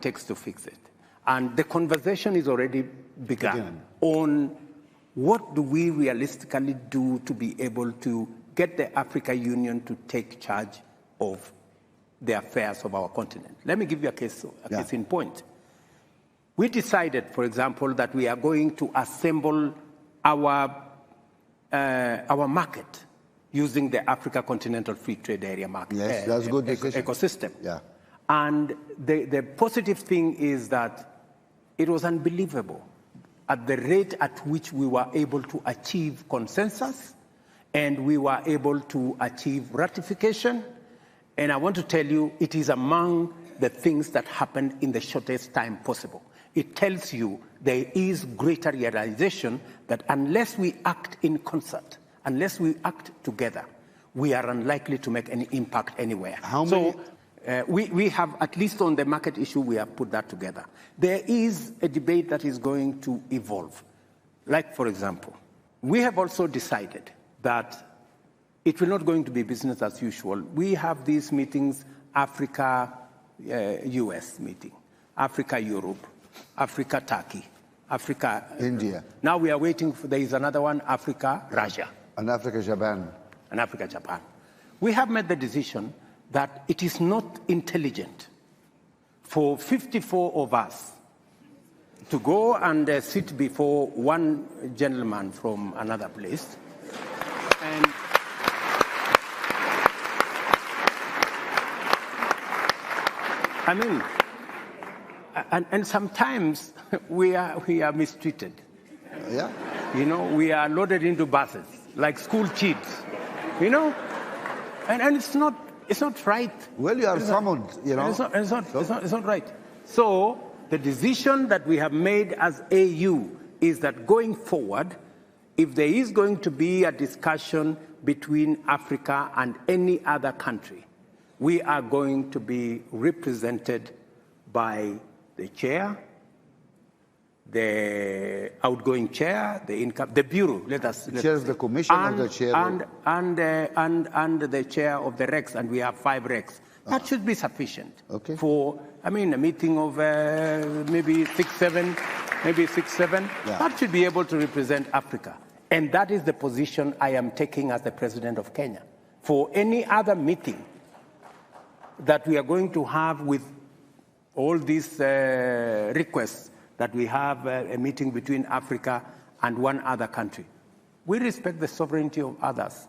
it takes to fix it. And the conversation is already begun on what do we realistically do to be able to get the African Union to take charge of the affairs of our continent. Let me give you a case in point. We decided, for example, that we are going to assemble our market using the Africa Continental Free Trade Area market that's good ecosystem. Yeah. And the positive thing is that it was unbelievable at the rate at which we were able to achieve consensus and we were able to achieve ratification. And I want to tell you, it is among the things that happened in the shortest time possible. It tells you there is greater realization that unless we act in concert, unless we act together, we are unlikely to make any impact anywhere. We have, at least on the market issue, we have put that together. There is a debate that is going to evolve. Like, for example, we have also decided that it will not going to be business as usual. We have these meetings, Africa-US meeting, Africa-Europe, Africa-Turkey, Africa... India. Now we are waiting for, there is another one, Africa-Russia. And Africa-Japan. And Africa-Japan. We have made the decision that it is not intelligent for 54 of us to go and sit before one gentleman from another place. And I mean, and sometimes we are mistreated. Yeah. You know, we are loaded into buses like school kids. You know, and it's not right. Well, you are summoned. You know, it's not right. So the decision that we have made as AU is that going forward, if there is going to be a discussion between Africa and any other country, we are going to be represented by the chair, the outgoing chair, the bureau. The chair of the commission, and or the chair, and the chair of the RECs, and we have 5 RECs. That should be sufficient for, I mean, a meeting of maybe 6, 7. Yeah. That should be able to represent Africa. And that is the position I am taking as the president of Kenya. For any other meeting that we are going to have with all these requests that we have a meeting between Africa and one other country, we respect the sovereignty of others.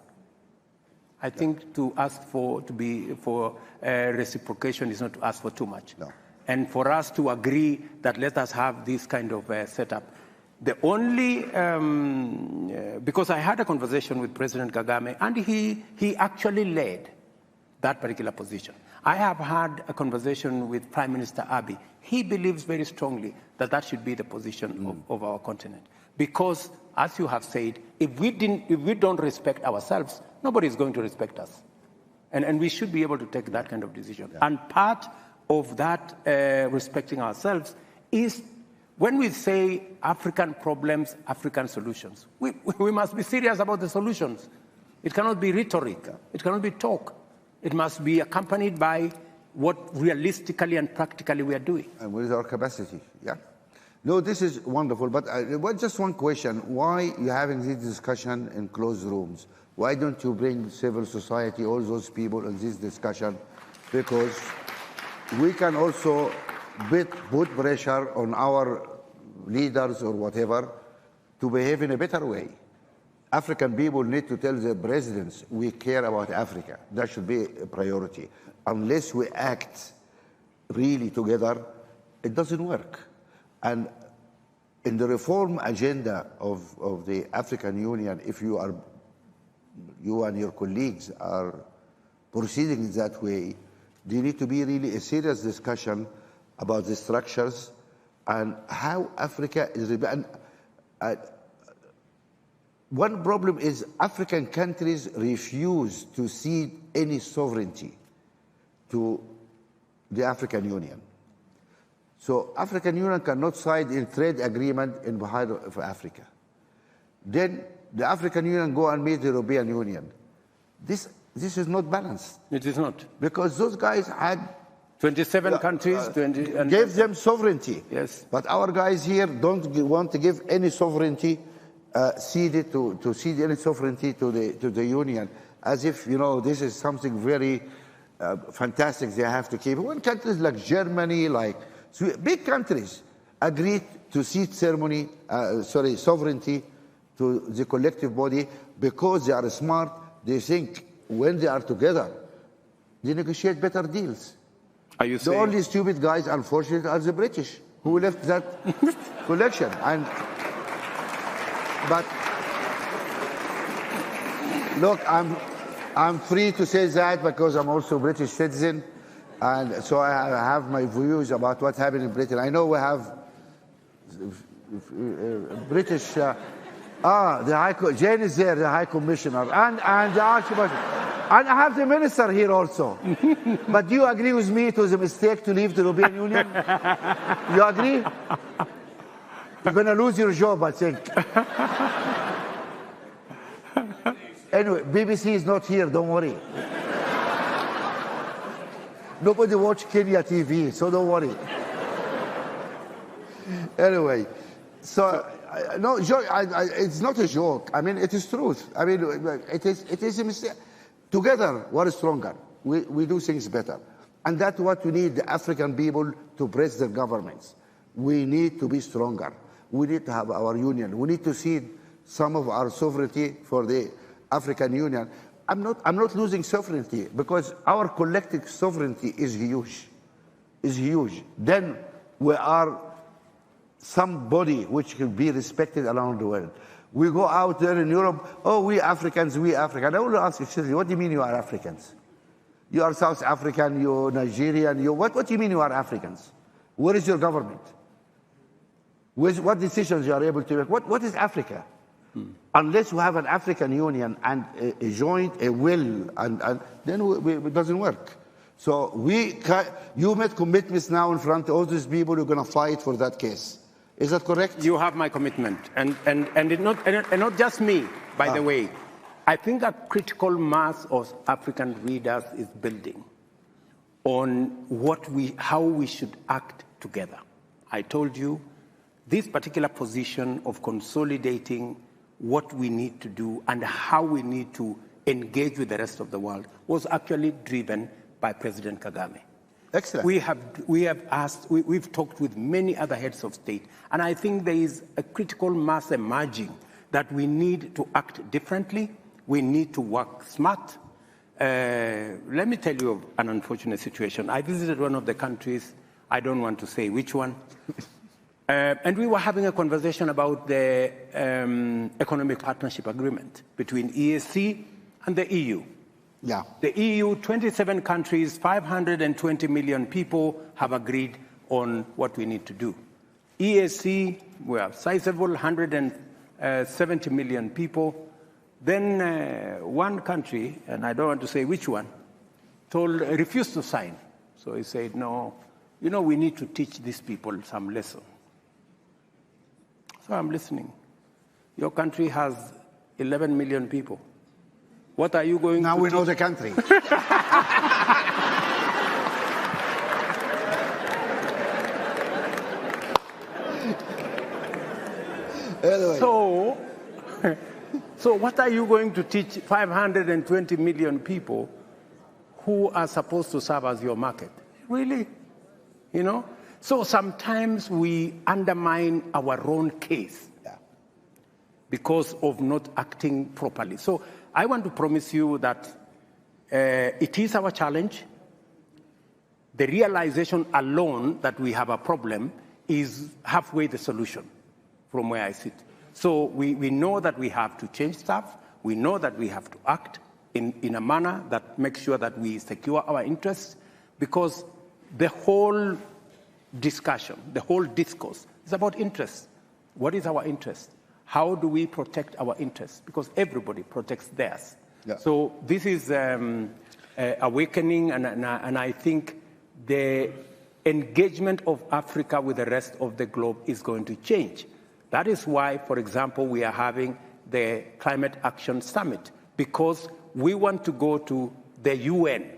I think to ask for reciprocation is not to ask for too much. No. And for us to agree that let us have this kind of setup. The only, because I had a conversation with President Kagame, and he actually led that particular position. I have had a conversation with Prime Minister Abiy. He believes very strongly that that should be the position of our continent. Because, as you have said, if we don't respect ourselves, nobody is going to respect us. And we should be able to take that kind of decision. Yeah. And part of that respecting ourselves is when we say African problems, African solutions, we must be serious about the solutions. It cannot be rhetoric. It cannot be talk. It must be accompanied by what realistically and practically we are doing. And with our capacity, yeah. No, this is wonderful, but just one question. Why are you having this discussion in closed rooms? Why don't you bring civil society, all those people in this discussion? Because we can also put pressure on our leaders or whatever to behave in a better way. African people need to tell their presidents, we care about Africa. That should be a priority. Unless we act really together, it doesn't work. And in the reform agenda of the African Union, if you and your colleagues are proceeding that way, there need to be really a serious discussion about the structures and how Africa is. One problem is African countries refuse to cede any sovereignty to the African Union. So African Union cannot sign a trade agreement in behalf of Africa. Then the African Union go and meet the European Union. This is not balanced. It is not. Because those guys had 27 countries, 20, and gave them sovereignty. Yes. But our guys here don't want to give any sovereignty, cede any sovereignty to the union, as if, you know, this is something very fantastic they have to keep. When countries like Germany, like big countries, agreed to cede sovereignty to the collective body because they are smart. They think when they are together, they negotiate better deals. Are you saying? The only stupid guys, unfortunately, are the British, who left that collection. But look, I'm free to say that because I'm also a British citizen, and so I have my views about what happened in Britain. I know we have British. The Jane is there, the High Commissioner, and the Archbishop. And I have the minister here also. But do you agree with me it was a mistake to leave the European Union? You agree? You're going to lose your job, I think. Anyway, BBC is not here, don't worry. Nobody watch Kenya TV, so don't worry. Anyway, so no, it's not a joke. I mean, it is truth. I mean, it is a mistake. Together, we're stronger. We do things better. And that's what we need the African people to press their governments. We need to be stronger. We need to have our union. We need to cede some of our sovereignty for the African Union. I'm not losing sovereignty because our collective sovereignty is huge. Is huge. Then we are somebody which can be respected around the world. We go out there in Europe, oh, we Africans, we African. I want to ask you, what do you mean you are Africans? You are South African, you're Nigerian, what do you mean you are Africans? Where is your government? What decisions you are able to make? What is Africa? Unless we have an African Union and a joint, a will, and then it doesn't work. So you made commitments now in front of all these people who are going to fight for that case. Is that correct? You have my commitment, and not just me, by the way. I think a critical mass of African readers is building on how we should act together. I told you this particular position of consolidating what we need to do and how we need to engage with the rest of the world was actually driven by President Kagame. Excellent. We've talked with many other heads of state, and I think there is a critical mass emerging that we need to act differently. We need to work smart. Let me tell you of an unfortunate situation. I visited one of the countries, I don't want to say which one, and we were having a conversation about the economic partnership agreement between EAC and the EU. Yeah. The EU, 27 countries, 520 million people have agreed on what we need to do. EAC, we are sizable, 170 million people. Then one country, and I don't want to say which one, refused to sign. So he said, no, we need to teach these people some lesson. So I'm listening. Your country has 11 million people. What are you going now to we teach? know the country. Anyway. So what are you going to teach 520 million people who are supposed to serve as your market? Really? So sometimes we undermine our own case because of not acting properly. So I want to promise you that it is our challenge. The realization alone that we have a problem is halfway the solution from where I sit. So we know that we have to change stuff. We know that we have to act in a manner that makes sure that we secure our interests, because the whole discussion, the whole discourse is about interests. What is our interest? How do we protect our interests? Because everybody protects theirs. Yeah. So this is awakening, and I think the engagement of Africa with the rest of the globe is going to change. That is why, for example, we are having the Climate Action Summit, because we want to go to the UN.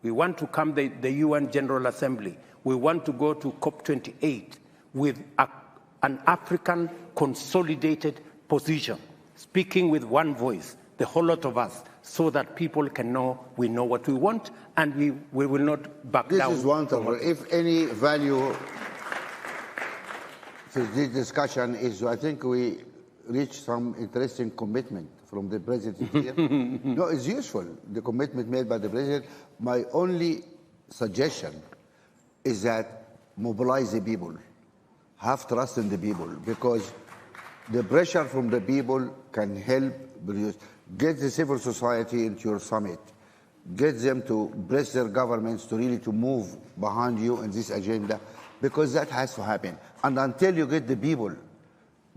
We want to come to the UN General Assembly. We want to go to COP28 with an African consolidated position, speaking with one voice, the whole lot of us, so that people can know we know what we want and we will not back down. This is wonderful. If any value to this discussion is, I think we reached some interesting commitment from the president here. No, it's useful, the commitment made by the president. My only suggestion is that mobilize the people, have trust in the people, because the pressure from the people can help produce. Get the civil society into your summit. Get them to press their governments to really to move behind you in this agenda, because that has to happen. And until you get the people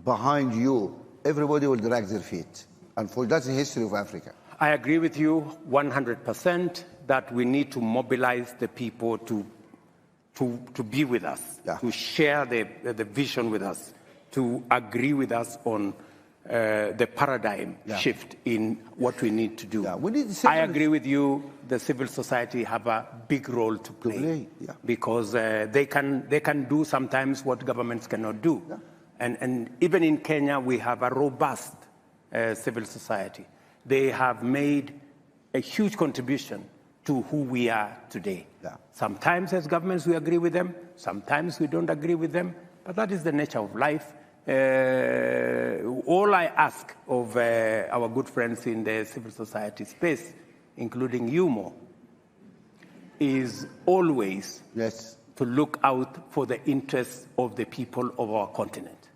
behind you, everybody will drag their feet. And that's the history of Africa. I agree with you 100% that we need to mobilize the people to be with us, to share the vision with us, to agree with us on the paradigm shift in what we need to do. I agree with you, the civil society have a big role to play, because they can do sometimes what governments cannot do. And even in Kenya, we have a robust civil society. They have made a huge contribution to who we are today. Sometimes as governments we agree with them, sometimes we don't agree with them, but that is the nature of life. All I ask of our good friends in the civil society space, including you, Mo, is always to look out for the interests of the people of our continent.